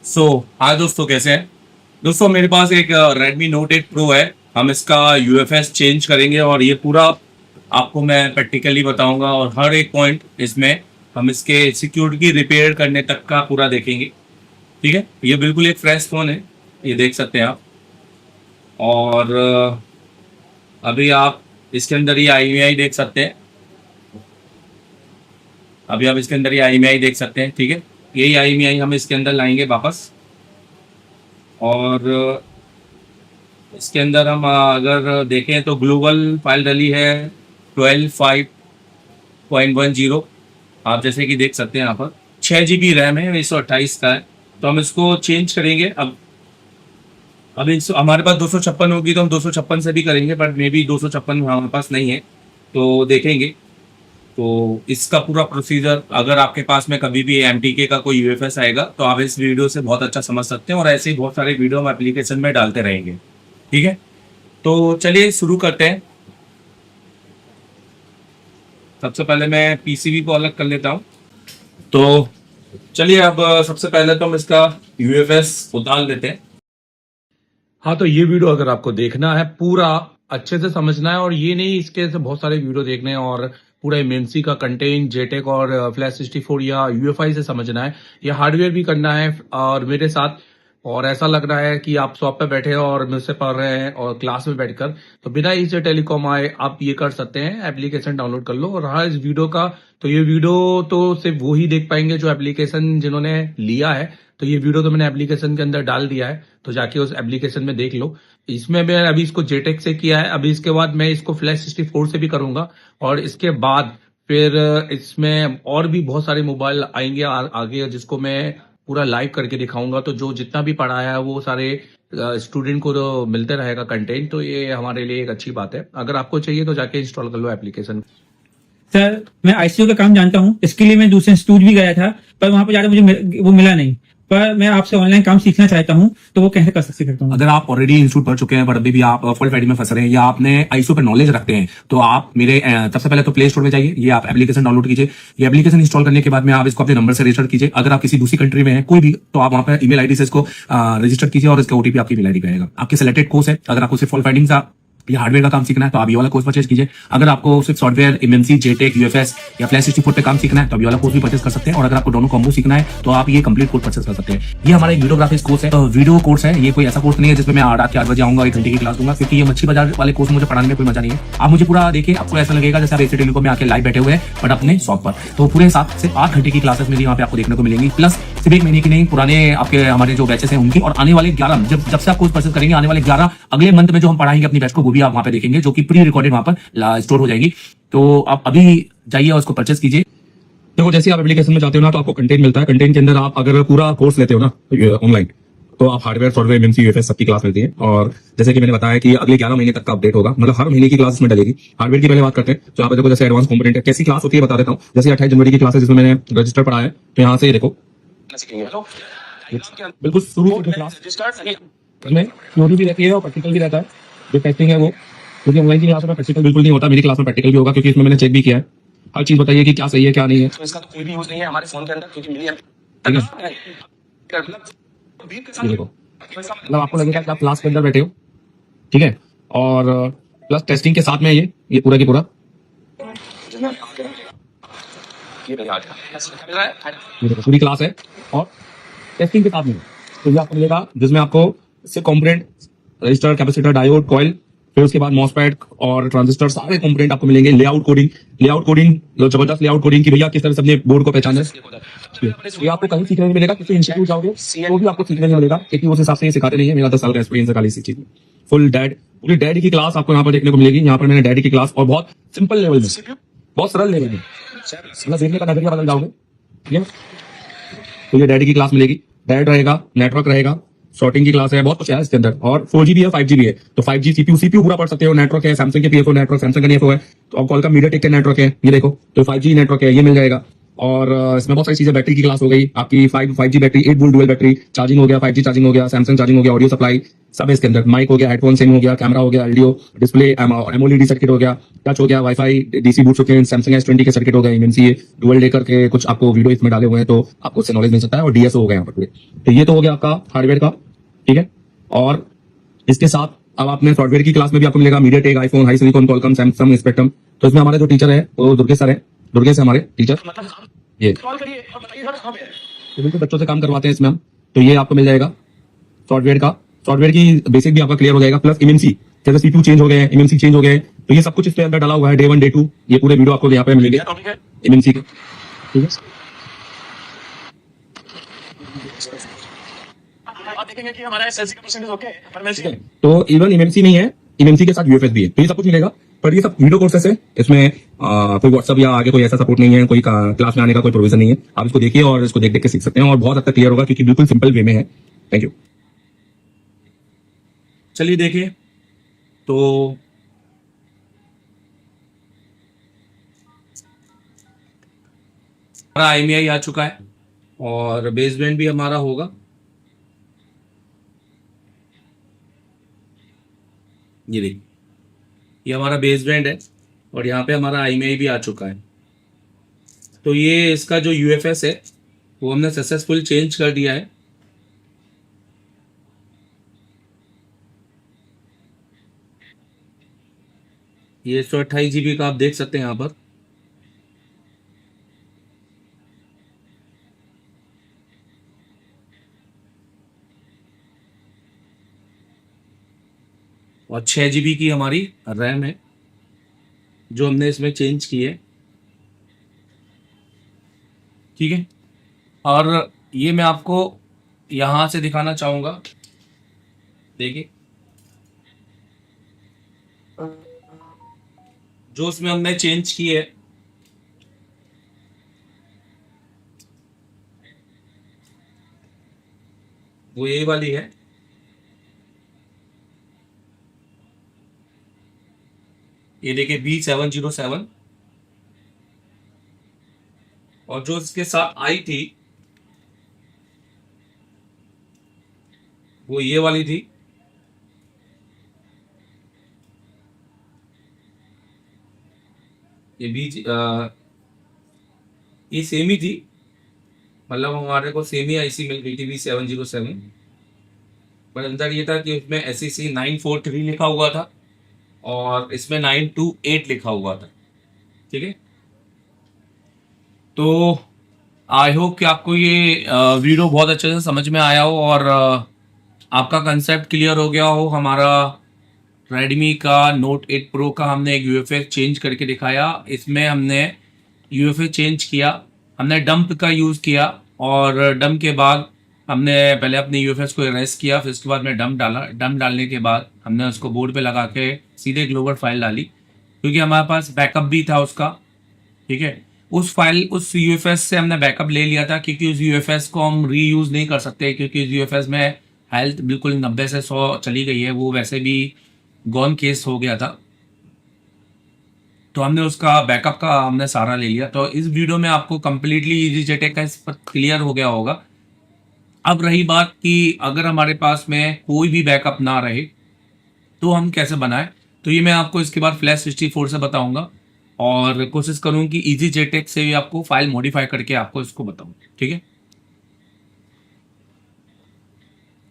हाँ दोस्तों, कैसे हैं दोस्तों। मेरे पास एक Redmi Note 8 Pro है। हम इसका UFS चेंज करेंगे और ये पूरा आपको मैं प्रैक्टिकली बताऊंगा और हर एक पॉइंट इसमें हम इसके सिक्योरिटी रिपेयर करने तक का पूरा देखेंगे। ठीक है, ये बिल्कुल एक फ्रेश फ़ोन है, ये देख सकते हैं आप। और अभी आप इसके अंदर ये IMEI देख सकते हैं। अभी आप इसके अंदर ये IMEI देख सकते हैं। ठीक है, यही IMEI हम इसके अंदर लाएंगे वापस। और इसके अंदर हम अगर देखें तो ग्लोबल फाइल डली है 12.5.10। आप जैसे कि देख सकते हैं यहाँ पर 6 GB रैम है, 128 का है। तो हम इसको चेंज करेंगे। अब हमारे पास 256 होगी तो हम 256 से भी करेंगे, बट मे बी 256 हमारे पास नहीं है, तो देखेंगे। तो इसका पूरा प्रोसीजर अगर आपके पास में कभी भी MTK का कोई UFS आएगा तो आप इस वीडियो से बहुत अच्छा समझ सकते हैं, और ऐसे ही बहुत सारे वीडियो हम एप्लीकेशन में डालते रहेंगे। ठीक है, तो चलिए शुरू करते हैं। सबसे पहले मैं PCB को अलग कर लेता हूँ। तो चलिए, अब सबसे पहले तो हम इसका UFS उतार लेते हैं। हाँ, तो ये वीडियो अगर आपको देखना है पूरा अच्छे से समझना है, और ये नहीं इसके से बहुत सारे वीडियो देखने हैं और पूरा MMC का कंटेंट, JTAG और फ्लैश 64 या UFI से समझना है, या हार्डवेयर भी करना है और मेरे साथ, और ऐसा लग रहा है कि आप शॉप पे बैठे हैं और मुझसे पढ़ रहे हैं और क्लास में बैठकर, तो बिना इसे टेलीकॉम आए आप ये कर सकते हैं। एप्लीकेशन डाउनलोड कर लो। और रहा इस वीडियो का, तो ये वीडियो तो सिर्फ वो ही देख पाएंगे जो एप्लीकेशन जिन्होंने लिया है। तो ये वीडियो तो मैंने एप्लीकेशन के अंदर डाल दिया है, तो जाके उस एप्लीकेशन में देख लो। इसमें मैं अभी इसको JTAG से किया है, अभी इसके बाद मैं इसको फ्लैश 64 से भी करूंगा, और इसके बाद फिर इसमें और भी बहुत सारे मोबाइल आएंगे आगे, जिसको मैं पूरा लाइव करके दिखाऊंगा। तो जो जितना भी पढ़ाया है वो सारे स्टूडेंट को तो मिलते रहेगा कंटेंट, तो ये हमारे लिए एक अच्छी बात है। अगर आपको चाहिए तो जाके इंस्टॉल कर लो एप्लीकेशन। सर, मैं ICU का काम जानता हूँ। इसके लिए मैं दूसरे इंस्टीट्यूट भी गया था, पर वहां पर जाकर मुझे वो मिला नहीं। पर मैं आपसे ऑनलाइन काम सीखना चाहता हूँ, तो वो कैसे कर सकता हूँ? अगर आप ऑलरेडी इंस्टीट्यूट पढ़ चुके हैं पर अभी भी आप फॉल्ट फाइंडिंग में फंस रहे हैं, या आपने ISO पे नॉलेज रखते हैं, तो आप मेरे सबसे पहले तो प्ले स्टोर में जाइए, ये आप एप्लीकेशन डाउनलोड कीजिए। ये एप्लीकेशन इंस्टॉल करने के बाद में आप इसको अपने नंबर से रजिस्टर कीजिए। अगर आप किसी दूसरी कंट्री में हैं कोई भी, तो आप वहां पर ईमेल आईडी से इसको रजिस्टर कीजिए, और इसका OTP आपकी ईमेल आईडी पे आएगा। आपके सिलेक्टेड कोर्स है, अगर आपको सिर्फ फॉल्ट फाइंडिंग का या हार्डवेयर का काम सीखना है तो आप ये वाला कोर्स परचेज कीजिए। अगर आपको सिर्फ सॉफ्टवेयर, MMC, JTAG, UFS या फ्लैश 64 पे काम सीखना है तो आप ये वाला कोर्स भी परचेज कर सकते हैं। और अगर आपको दोनों कॉम्बो सीखना है तो आप ये कंप्लीट कोर्स परचेज कर सकते हैं। ये हमारा एक वीडियोग्राफिक्स कोर्स है, वीडियो कोर्स है। ये कोई ऐसा कोर्स नहीं है जिसमें मैं रात के 8 बजे आऊंगा 1 घंटे की क्लास दूंगा, क्योंकि ये मच्छी बाजार वाले कोर्स मुझे पढ़ाने में कोई मजा नहीं है। आप मुझे पूरा देखिए, आपको ऐसा लगेगा जैसे आप AC टेलीकॉम में आके लाइव बैठे हुए हैं, बट अपने शॉप पर। तो पूरे 7 से 8 घंटे की क्लासेस मेरी यहाँ पे आपको देखने को मिलेंगी, प्लस सिर्फ 1 महीने की नहीं, पुराने आपके हमारे जो बैचेस हैं उनकी, और आने वाले 11 जब से आप कोर्स परचेज करेंगे, आने वाले 11 अगले मंथ में जो हम पढ़ाएंगे अपनी बैच को, वो भी आप वहां पे देखेंगे, जो कि प्री रिकॉर्डेड वहां पर स्टोर हो जाएगी। तो आप अभी जाइए और उसको परचेज कीजिए। देखो, जैसे आप एप्लीकेशन में जाते हो ना, तो आपको कंटेंट मिलता है। कंटेंट के अंदर आप अगर पूरा कोर्स लेते हो ना ऑनलाइन, तो आप हार्डवेयर, सॉफ्टवेयर, MMC, UFS सबकी क्लास मिलती है। और जैसे कि मैंने बताया कि अगले 11 महीने तक का अपडेट होगा, मतलब हर महीने की क्लास इसमें डलेगी। हार्डवेयर की पहले बात करते हैं, तो आप देखो जैसे एडवांस कंपोनेंट है, कैसी क्लास होती है बता देता हूँ। जैसे 28 जनवरी की क्लास है जिसमें मैंने रजिस्टर पढ़ा है, तो यहाँ से ये देखो बिल्कुल शुरू से क्लास में थ्योरी भी रहती है और प्रैक्टिकल भी रहता है। जो टेस्टिंग है वो, क्योंकि ऑनलाइन की क्लास में प्रैक्टिकल बिल्कुल नहीं होता, मेरी क्लास में प्रैक्टिकल भी होगा, क्योंकि इसमें मैंने चेक भी किया है। हर चीज बताइए कि क्या सही है क्या नहीं है। तो इसका तो कोई भी यूज नहीं है हमारे फोन के अंदर, क्योंकि मिली ठीक है, ये देखो, मतलब आपको लगेगा कि आप क्लास के अंदर बैठे हो, ठीक है। और प्लस टेस्टिंग के साथ में ये पूरा की पूरा ये देखो पूरी क्लास है, और टेस्टिंग के साथ में तो ये आपको मिलेगा, जिसमें आपको इससे component, register, capacitor, diode, coil, फिर उसके बाद मॉसफेट और ट्रांजिस्टर, सारे कंपोनेंट आपको मिलेंगे। लेआउट कोडिंग जबरदस्त लेआउट कोडिंग की भैया किस तरह से अपने बोर्ड को पहचाना है, ये आपको कहीं सीखने नहीं मिलेगा। किसी इंस्टीट्यूट जाओगे तो भी आपको सीखने नहीं मिलेगा, क्योंकि उस हिसाब से ये सिखाते नहीं है। मेरा 10 साल का एक्सपीरियंस है खाली इसी चीज में। फुल पूरी डैड की क्लास आपको यहाँ पर देखने को मिलेगी। यहाँ पर मैंने डैड की क्लास, और बहुत सिंपल लेवल में, बहुत सरल लेवल में, मतलब देखने का नजरिया बदल जाओगे, ठीक है। तो ये डैड की क्लास मिलेगी, डैड रहेगा, नेटवर्क रहेगा, शॉर्टिंग की क्लास है, बहुत कुछ है इसके अंदर। और 4G भी है, 5G भी है। तो 5G CPU पूरा पढ़ सकते हो। नेटवर्क है, सैमसंग के PFO नेटवर्क, सैमसंग का NFO है, तो अब कॉल का मीडियाटेक का नेटवर्क है, ये देखो। तो 5G नेटवर्क है, ये मिल जाएगा। और इसमें बहुत सारी चीजें, बैटरी की क्लास हो गई आपकी, 5G battery, 8 volt dual battery, charging हो गया, 5G चार्जिंग हो गया, सैमसंग चार्जिंग हो गया, ऑडियो सप्लाई सब है इसके अंदर, माइक हो गया, हेडफोन सेम हो गया, कैमरा हो गया, ऑडियो डिस्प्ले, एमओएलईडी सर्किट हो गया, टच हो गया, वाईफाई, डीसी बूट चुके हैं, सैमसंग S20 के सर्किट हो गए, एमएमसी डुअल डेकर के कुछ आपको वीडियो इसमें डाले हुए हैं, तो आपको उससे नॉलेज मिल सकता है, और डीएसओ हो गया यहाँ पर पूरे। तो ये तो हो गया आपका हार्डवेयर का, ठीक है। और इसके साथ अब आपने सॉफ्टवेयर की क्लास में भी आपको मिलेगा MediaTek, iPhone, high silicon, Qualcomm, Samsung, spectrum. तो इसमें हमारे जो टीचर है वो दुर्गेश सर है, दुर्गेश है हमारे टीचर, ये कॉल करिए और बताइए सर कहाँ पे है। तो बिल्कुल बच्चों से काम करवाते हैं इसमें हम। तो ये आपको मिल जाएगा सॉफ्टवेयर का, सॉफ्टवेयर की बेसिक भी आपका क्लियर हो जाएगा, प्लस एमएमसी, जैसे सीपीयू चेंज हो गए, एमएमसी चेंज हो गए, तो ये सब कुछ इसके अंदर डाला हुआ है, डे 1 डे 2, ये पूरे वीडियो आपको यहाँ पे मिलेंगे क्या टॉपिक है? एमएमसी के, ठीक है। आप देखेंगे कि हमारा एसएलसी का परसेंटेज ओके है, पर मैं ठीक है। तो इवन एमएमसी नहीं है, एमएमसी के साथ यूएफएस भी है, तो ये सब कुछ मिलेगा। पर ये सब वीडियो कोर्सेस है, इसमें कोई व्हाट्सअप या आगे कोई ऐसा सपोर्ट नहीं है, कोई क्लास में आने का कोई प्रोविजन नहीं है। आप इसको देखिए और इसको देख देख के सीख सकते हैं, और बहुत हद तक क्लियर होगा क्योंकि बिल्कुल सिंपल वे में है। Thank you. चलिए देखिए, तो हमारा IMEI आ चुका है और बेसबैंड भी हमारा होगा। ये देखिए, ये हमारा बेसबैंड है और यहाँ पे हमारा IMEI भी आ चुका है। तो ये इसका जो UFS है वो हमने सक्सेसफुल चेंज कर दिया है। ये 128 GB का आप देख सकते हैं यहाँ पर। और 6 GB की हमारी रैम है जो हमने इसमें चेंज की है, ठीक है। और ये मैं आपको यहाँ से दिखाना चाहूँगा, देखिए जो उसमें हमने चेंज की है, वो ये वाली है। ये देखिए B707, और जो इसके साथ आई थी वो ये वाली थी। ये ये सेम ही थी, मतलब हमारे को सेम ही आईसी मिल गई थी B707, पर अंदर ये था कि उसमें SEC 943 लिखा हुआ था और इसमें 928 लिखा हुआ था, ठीक है। तो आई होप कि आपको ये वीडियो बहुत अच्छे से समझ में आया हो और आपका कंसेप्ट क्लियर हो गया हो। हमारा रेडमी का Note 8 Pro का हमने एक UFS चेंज करके दिखाया। इसमें हमने UFS चेंज किया, हमने डंप का यूज़ किया, और डंप के बाद हमने पहले अपने UFS को इरेज किया, फिर उसके बाद में डंप डाला। डंप डालने के बाद हमने उसको बोर्ड पे लगा के सीधे ग्लोबल फाइल डाली, क्योंकि हमारे पास बैकअप भी था उसका, ठीक है। उस UFS से हमने बैकअप ले लिया था, क्योंकि उस UFS को हम रीयूज़ नहीं कर सकते, क्योंकि उस UFS में हेल्थ बिल्कुल 90 से 100 चली गई है, वो वैसे भी गॉन केस हो गया था। तो हमने उसका बैकअप का हमने सारा ले लिया। तो इस वीडियो में आपको कम्प्लीटली EasyJetX का इस पर क्लियर हो गया होगा। अब रही बात कि अगर हमारे पास में कोई भी बैकअप ना रहे तो हम कैसे बनाएं, तो ये मैं आपको इसके बाद Flash 64 से बताऊंगा, और कोशिश करूँ कि EasyJetX से भी आपको फाइल मॉडिफाई करके आपको इसको बताऊँ, ठीक है।